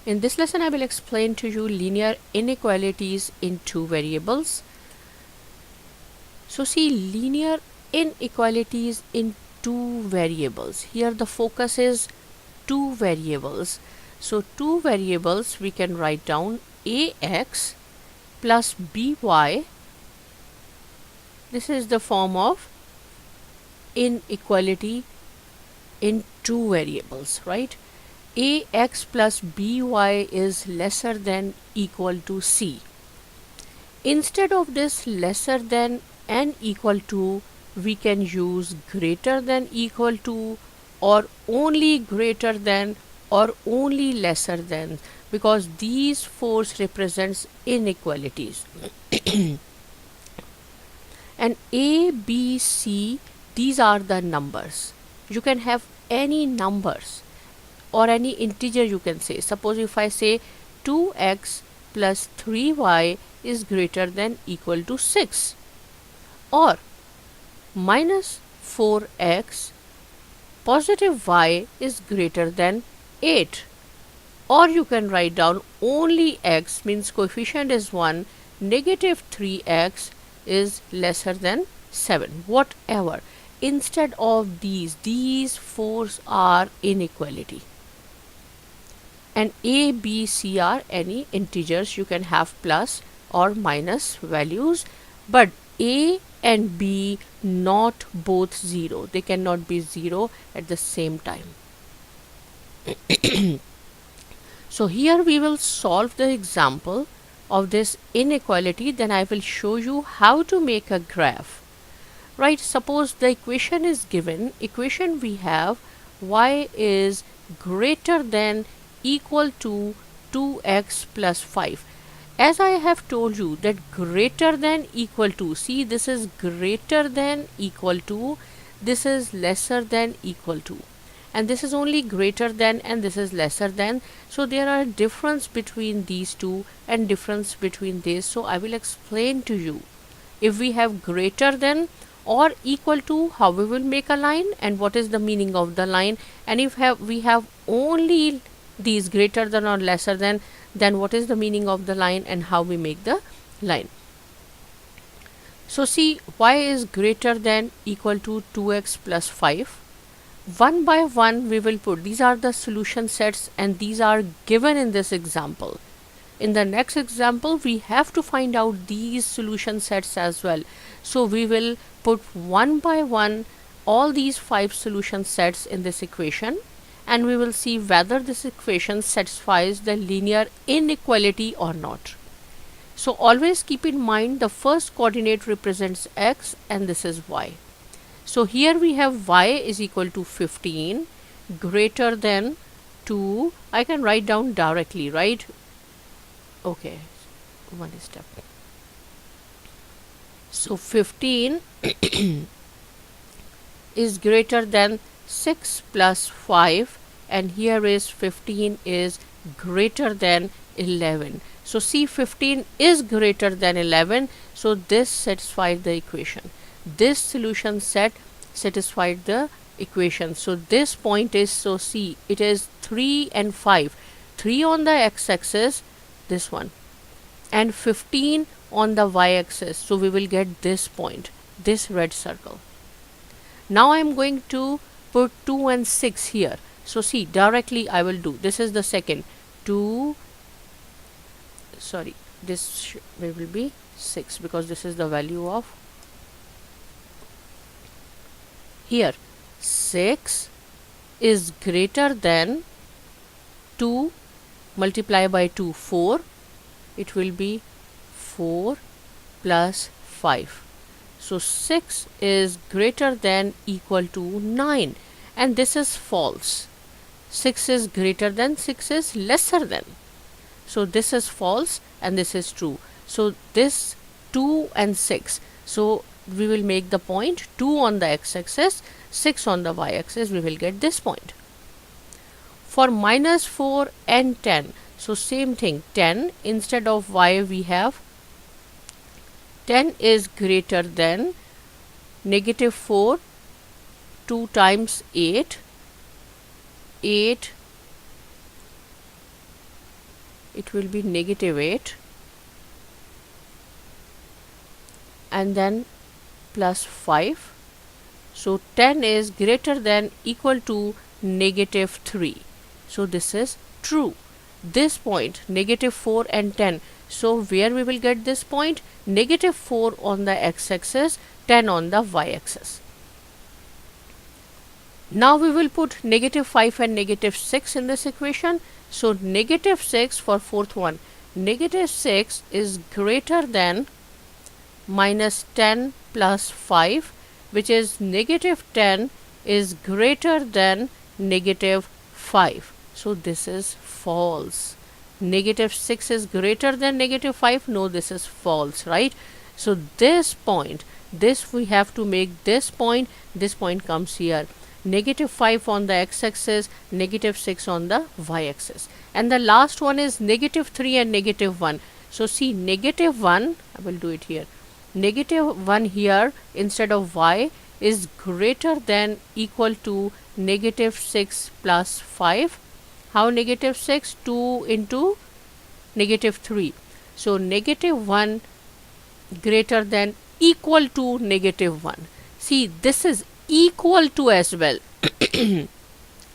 In this lesson, I will explain to you linear inequalities in two variables. So see, linear inequalities in two variables. Here the focus is two variables. So two variables we can write down ax plus by. This is the form of inequality in two variables, right? Ax plus by is lesser than equal to c. Instead of this lesser than and equal to, we can use greater than equal to, or only greater than, or only lesser than, because these fours represents inequalities. And a, b, c, these are the numbers. You can have any numbers or any integer, you can say. Suppose if I say 2x plus 3y is greater than equal to 6, or minus 4x positive y is greater than 8, or you can write down only x, means coefficient is 1, negative 3x is lesser than 7, whatever. Instead of these fours are inequality, and a, b, c are any integers. You can have plus or minus values, but a and b not both 0. They cannot be 0 at the same time. So here we will solve the example of this inequality, then I will show you how to make a graph. Right, suppose the equation is given. Equation we have y is greater than equal to 2x plus 5. As I have told you that greater than equal to, see, this is greater than equal to, this is lesser than equal to, and this is only greater than, and this is lesser than. So there are difference between these two and difference between this. So I will explain to you. If we have greater than or equal to, how we will make a line and what is the meaning of the line, and if we have only these greater than or lesser than, then what is the meaning of the line and how we make the line. So see, y is greater than equal to 2x plus 5. One by one we will put, these are the solution sets and these are given in this example. In the next example we have to find out these solution sets as well. So we will put one by one all these 5 solution sets in this equation, and we will see whether this equation satisfies the linear inequality or not. So always keep in mind the first coordinate represents x and this is y. So here we have y is equal to 15 greater than 2. I can write down directly, right? Okay, one step. So 15 is greater than 6 plus 5, and here is 15 is greater than 11. So see, 15 is greater than 11, so this satisfied the equation. This solution set satisfied the equation. So this point is, so see, it is 3 and 5. 3 on the x-axis, this one, and 15 on the y-axis. So we will get this point, this red circle. Now I am going to put 2 and 6 here. So see, directly I will do, this is the second, 2, sorry, this will be 6 because this is the value of here. 6 is greater than 2, multiply by 2, 4. It will be 4 plus 5. So 6 is greater than equal to 9, and this is false. 6 is greater than, 6 is lesser than. So this is false and this is true. So this 2 and 6. So we will make the point 2 on the x-axis, 6 on the y-axis. We will get this point. For minus 4 and 10. So same thing, 10 instead of y we have 10 is greater than negative 4, 2 times 8, 8 it will be negative 8 and then plus 5. So 10 is greater than equal to negative 3. So this is true. This point, negative 4 and 10. So where we will get this point? Negative 4 on the x-axis, 10 on the y-axis. Now we will put negative 5 and negative 6 in this equation. So negative 6 for fourth one. Negative 6 is greater than minus 10 plus 5, which is negative 10 is greater than negative 5. So this is false. Negative 6 is greater than negative 5. No, this is false, right? So this point, this we have to make this point comes here. Negative 5 on the x-axis, negative 6 on the y-axis. And the last one is negative 3 and negative 1. So see, negative 1, I will do it here. Negative 1 here instead of y is greater than equal to negative 6 plus 5. How negative 6? 2 into negative 3. So negative 1 greater than equal to negative 1. See, this is equal to as well.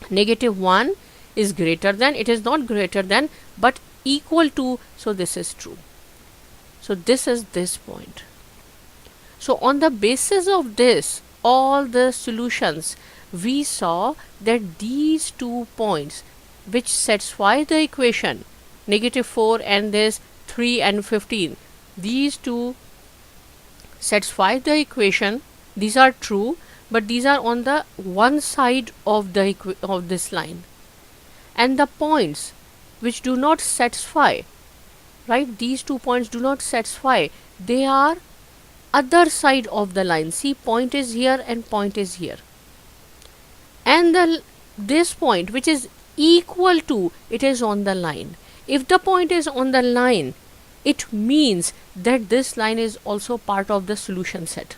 Negative 1 is greater than, it is not greater than, but equal to, so this is true. So this is this point. So on the basis of this, all the solutions, we saw that these 2 points which satisfy the equation, negative 4 and this 3 and 15, these 2 satisfy the equation. These are true, but these are on the one side of the of this line. And the points which do not satisfy, right, these 2 points do not satisfy, they are other side of the line. See, point is here and point is here. And this point which is equal to, it is on the line. If the point is on the line, it means that this line is also part of the solution set.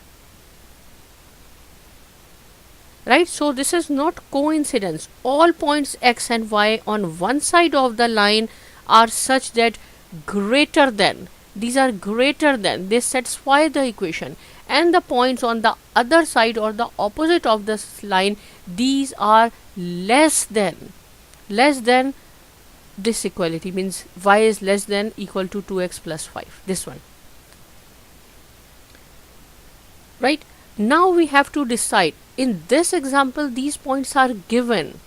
Right? So this is not coincidence. All points x and y on one side of the line are such that greater than, these are greater than, they satisfy the equation, and the points on the other side or the opposite of this line, these are less than this equality, means y is less than equal to 2x plus 5, this one. Right? Now we have to decide. In this example, these points are given,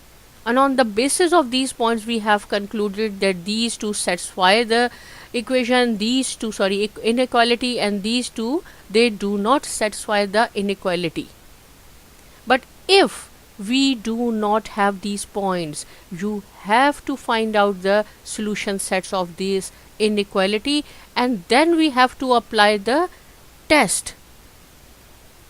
and on the basis of these points we have concluded that these 2 satisfy the equation, these 2 inequality, and these 2 they do not satisfy the inequality. But if we do not have these points, you have to find out the solution sets of this inequality, and then we have to apply the test.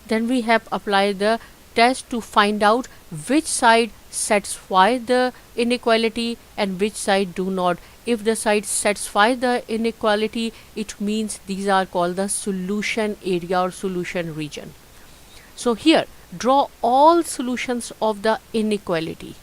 Then we have applied the test to find out which side satisfy the inequality and which side do not. If the side satisfy the inequality, it means these are called the solution area or solution region. So here, draw all solutions of the inequality.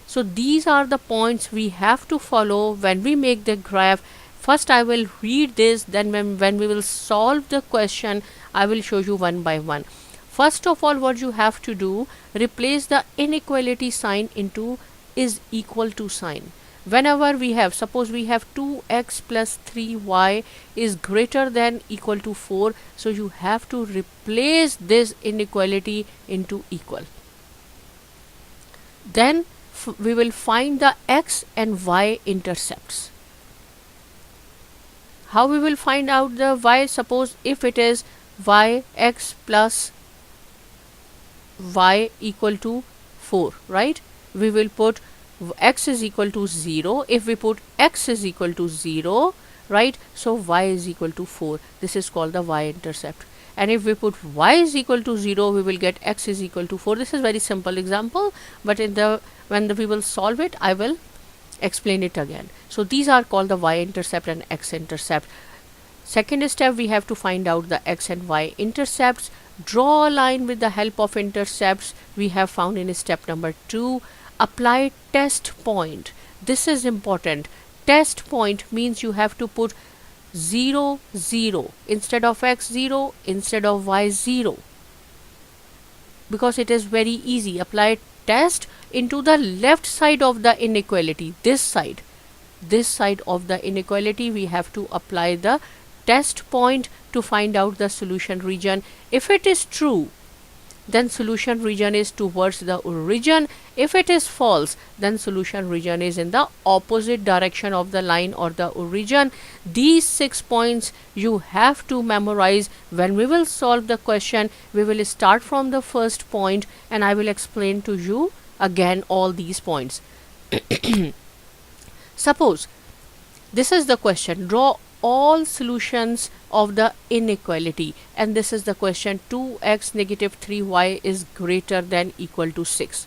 So these are the points we have to follow when we make the graph. First I will read this, then when we will solve the question, I will show you one by one. First of all, what you have to do, replace the inequality sign into is equal to sign. Whenever we have, suppose we have 2x plus 3y is greater than equal to 4, so you have to replace this inequality into equal. Then we will find the x and y intercepts. How we will find out the y? Suppose if it is y x plus y equal to 4, right? We will put x is equal to 0. If we put x is equal to 0, right, so y is equal to 4. This is called the y-intercept. And if we put y is equal to 0, we will get x is equal to 4. This is very simple example, but when we will solve it, I will explain it again. So these are called the y-intercept and x-intercept. Second step, we have to find out the x and y intercepts. Draw a line with the help of intercepts we have found in step number 2. Apply test point. This is important. test point means you have to put 0 0 instead of x 0, instead of y 0, because it is very easy. Apply test into the left side of the inequality, this side of the inequality. We have to apply the test point to find out the solution region. If it is true, then solution region is towards the origin. If it is false, then solution region is in the opposite direction of the line or the origin. These 6 points you have to memorize. When we will solve the question, we will start from the first point and I will explain to you again all these points. Suppose this is the question, draw all solutions of the inequality, and this is the question, 2x negative 3y is greater than equal to 6.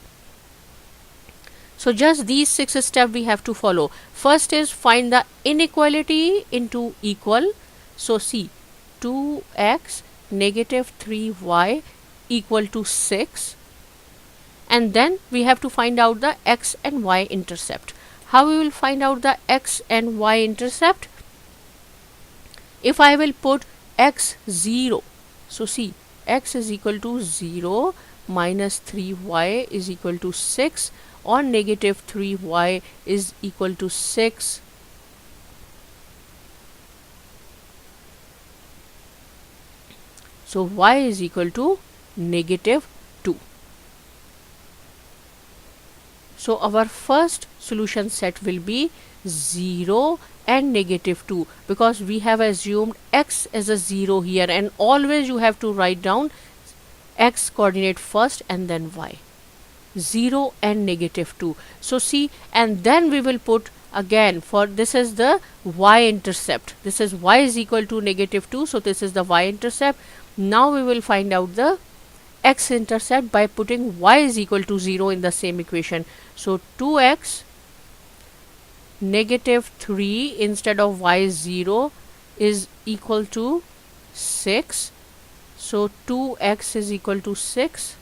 So just these 6 steps we have to follow. First is find the inequality into equal. So see, 2x negative 3y equal to 6, and then we have to find out the x and y intercept. How we will find out the x and y intercept? If I will put x 0, so see, x is equal to 0 minus 3y is equal to 6, or negative 3y is equal to 6. So y is equal to negative 2. So our first solution set will be 0 and negative 2, because we have assumed x as a 0 here, and always you have to write down x coordinate first and then y. 0 and negative 2. So see, and then we will put again, for this is the y intercept. This is y is equal to negative 2, so this is the y intercept. Now we will find out the x intercept by putting y is equal to 0 in the same equation. So 2x negative 3 instead of y 0 is equal to 6. So 2x is equal to 6,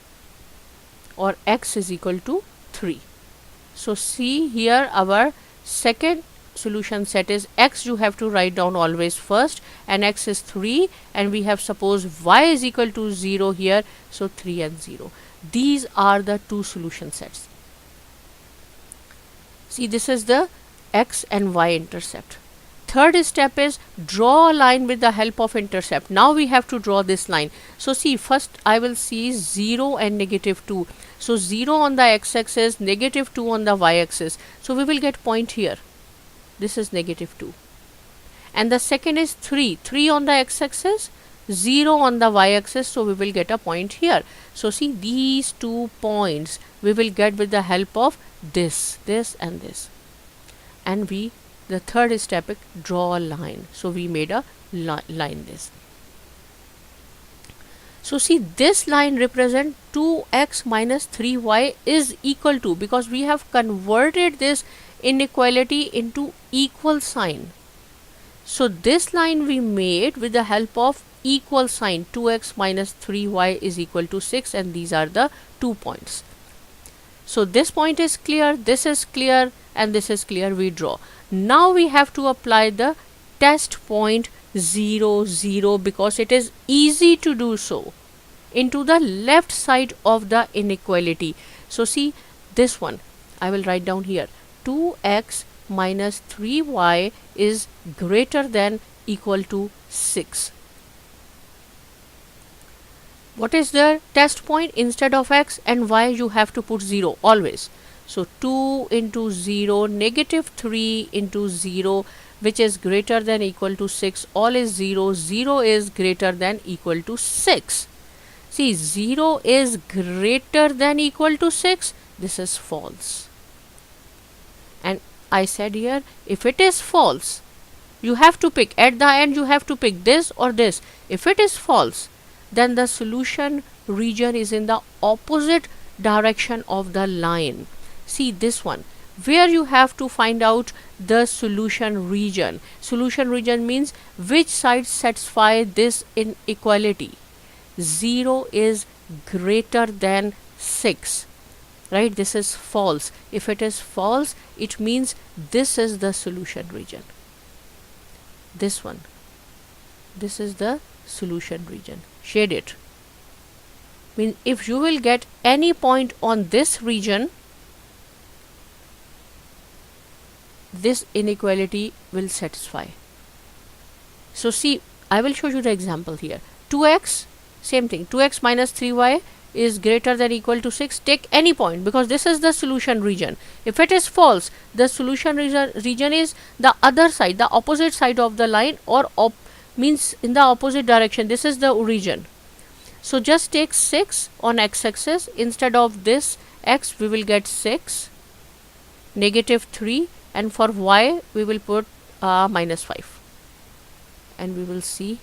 or x is equal to 3. So see here, our second solution set is x you have to write down always first, and x is 3, and we have suppose y is equal to 0 here, so 3 and 0. These are the two solution sets. See, this is the x and y intercept. Third step is draw a line with the help of intercept. Now we have to draw this line. So see, first I will see 0 and negative 2. So 0 on the x-axis, negative 2 on the y-axis. So we will get point here. This is negative 2. And the second is 3. 3 on the x-axis, 0 on the y-axis. So we will get a point here. So see, these 2 points we will get with the help of this and this. And the third step is draw a line. So we made a line this. So see, this line represent 2x minus 3y is equal to, because we have converted this inequality into equal sign. So this line we made with the help of equal sign, 2x minus 3y is equal to 6, and these are the 2 points. So this point is clear, this is clear, and this is clear, we draw. Now we have to apply the test point 0 0, because it is easy to do so, into the left side of the inequality. So see, this one I will write down here, 2x minus 3y is greater than equal to 6. What is the test point? Instead of x and y you have to put 0 always. So 2 into 0, negative 3 into 0, which is greater than equal to 6, all is 0, 0 is greater than equal to 6. See, 0 is greater than equal to 6, this is false. And I said here, if it is false, you have to pick, at the end you have to pick this or this. If it is false, then the solution region is in the opposite direction of the line. See this one, where you have to find out the solution region. Solution region means which side satisfy this inequality. 0 is greater than 6. right? This is false. If it is false, it means this is the solution region. This one. This is the solution region. Shade it. Mean if you will get any point on this region, this inequality will satisfy. So see, I will show you the example here. 2x, same thing. 2x minus 3y is greater than equal to 6. Take any point because this is the solution region. If it is false, the solution region is the other side, the opposite side of the line, or means in the opposite direction. This is the region. So just take 6 on x-axis. Instead of this x, we will get 6, negative 3, and for y, we will put minus 5. And we will see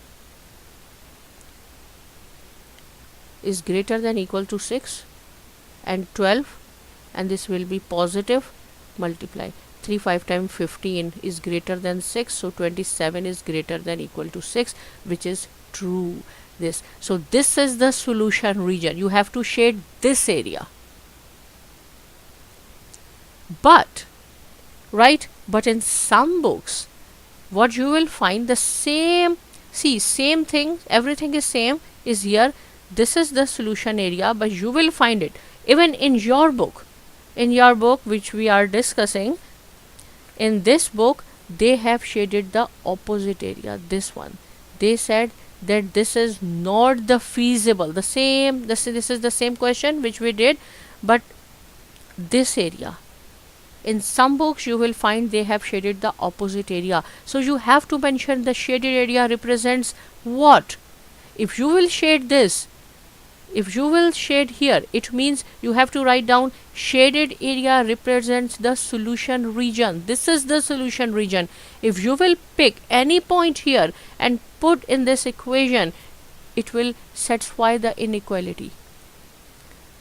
is greater than equal to 6 and 12, and this will be positive. Multiply 3 5 times 15 is greater than 6, so 27 is greater than equal to 6, which is true. This, so this is the solution region. You have to shade this area, but right, but in some books what you will find, the same, see, same thing, everything is same, is here. This is the solution area, but you will find it even in your book, which we are discussing. In this book they have shaded the opposite area, this one. They said that this is not the feasible, the same, this is the same question which we did, but this area, in some books you will find they have shaded the opposite area. So you have to mention the shaded area represents what. If you will shade this, if you will shade here, it means you have to write down shaded area represents the solution region. This is the solution region. If you will pick any point here and put in this equation, it will satisfy the inequality.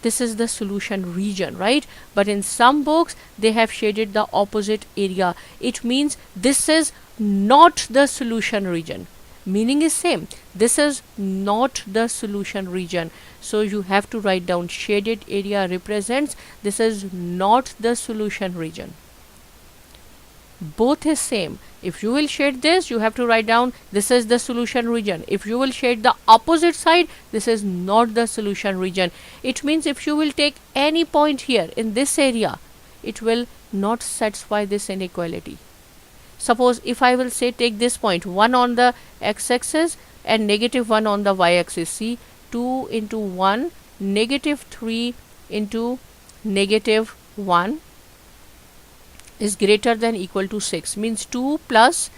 This is the solution region, right? But in some books they have shaded the opposite area. It means this is not the solution region. Meaning is same. This is not the solution region. So you have to write down shaded area represents, this is not the solution region. Both is same. If you will shade this, you have to write down this is the solution region. If you will shade the opposite side, this is not the solution region. It means if you will take any point here in this area, it will not satisfy this inequality. Suppose if I will say take this point, 1 on the x-axis and negative 1 on the y-axis. See, 2 into 1, negative 3 into negative 1 is greater than equal to 6. Means 2 plus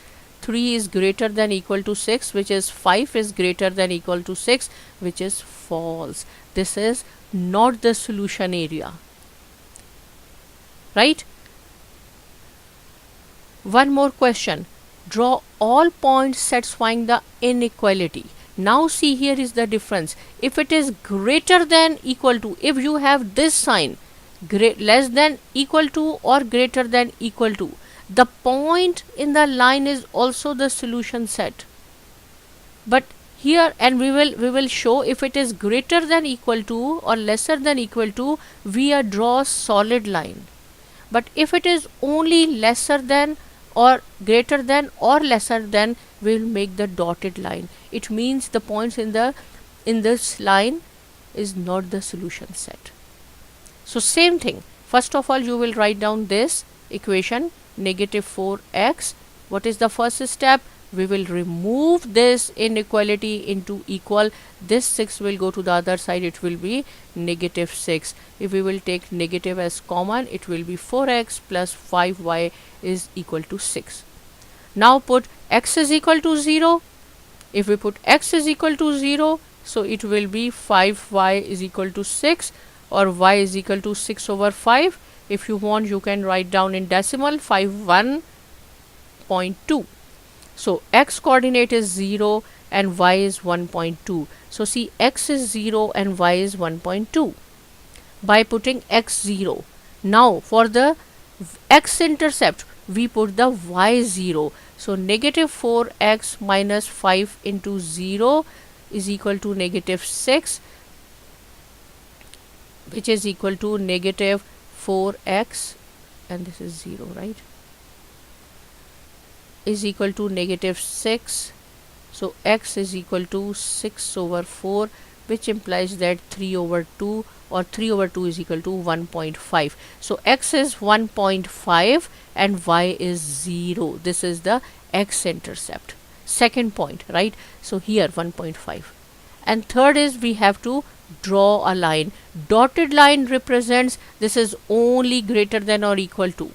3 is greater than equal to 6, which is 5 is greater than equal to 6, which is false. This is not the solution area, right? One more question. Draw all points satisfying the inequality. Now see, here is the difference. If it is greater than equal to, if you have this sign, less than equal to or greater than equal to, the point in the line is also the solution set. But here, and we will show, if it is greater than equal to or lesser than equal to, we draw solid line. But if it is only lesser than or greater than or lesser than, we will make the dotted line. It means the points in this line is not the solution set. So same thing. First of all, you will write down this equation, negative 4x. What is the first step? We will remove this inequality into equal. This 6 will go to the other side, it will be negative 6. If we will take negative as common, it will be 4x plus 5y is equal to 6. Now put x is equal to 0. If we put x is equal to 0, so it will be 5y is equal to 6, or y is equal to 6 over 5. If you want, you can write down in decimal 51.2. So x coordinate is 0 and y is 1.2. So see, x is 0 and y is 1.2. By putting x 0. Now for the x intercept, we put the y 0. So negative 4x minus 5 into 0 is equal to negative 6. which is equal to negative 4x, and this is 0, right, is equal to negative 6. So x is equal to 6 over 4, which implies that 3 over 2 or 3 over 2 is equal to 1.5. So x is 1.5 and y is 0. This is the x-intercept. Second point, right? So here 1.5. And third is we have to draw a line. Dotted line represents this is only greater than or equal to.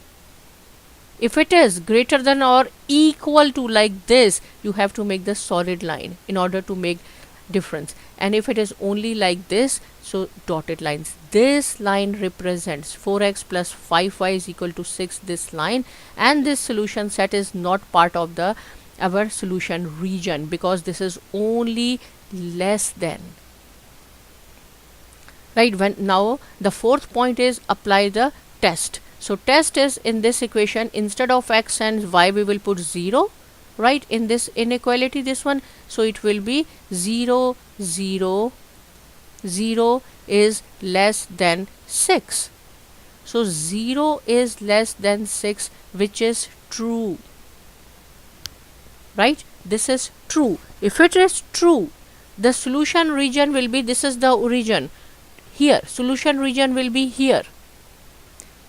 If it is greater than or equal to like this, you have to make the solid line in order to make difference. And if it is only like this, so dotted lines. This line represents 4x plus 5y is equal to 6, this line, and this solution set is not part of the our solution region because this is only less than. Right, when now the fourth point is apply the test. So test is in this equation, instead of x and y we will put 0, right, in this inequality, this one. So it will be 0, 0, 0 is less than 6. So 0 is less than 6, which is true, right? This is true. If it is true, the solution region will be, this is the origin here, solution region will be here.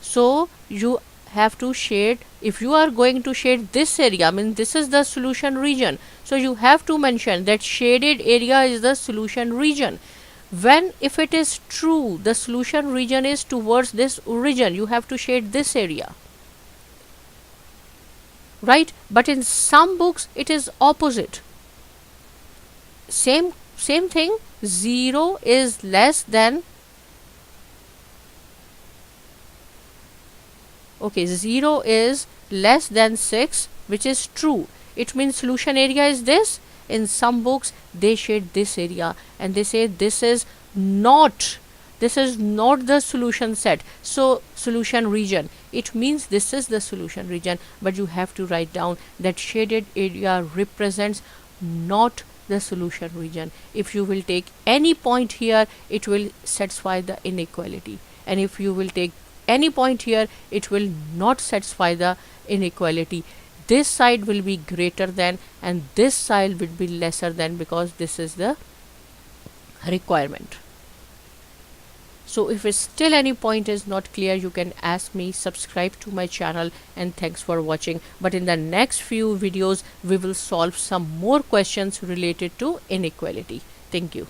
So you have to shade, if you are going to shade this area, I mean this is the solution region, so you have to mention that shaded area is the solution region. When if it is true the solution region is towards this origin, you have to shade this area, right? But in some books it is opposite. Same thing, 0 is less than, okay, 0 is less than 6, which is true. It means solution area is this. In some books they shade this area and they say this is not the solution set, so solution region. It means this is the solution region, but you have to write down that shaded area represents not the solution region. If you will take any point here, it will satisfy the inequality, and if you will take any point here, it will not satisfy the inequality. This side will be greater than and this side will be lesser than, because this is the requirement. So if still any point is not clear, you can ask me. Subscribe to my channel, and thanks for watching. But in the next few videos we will solve some more questions related to inequality. Thank you.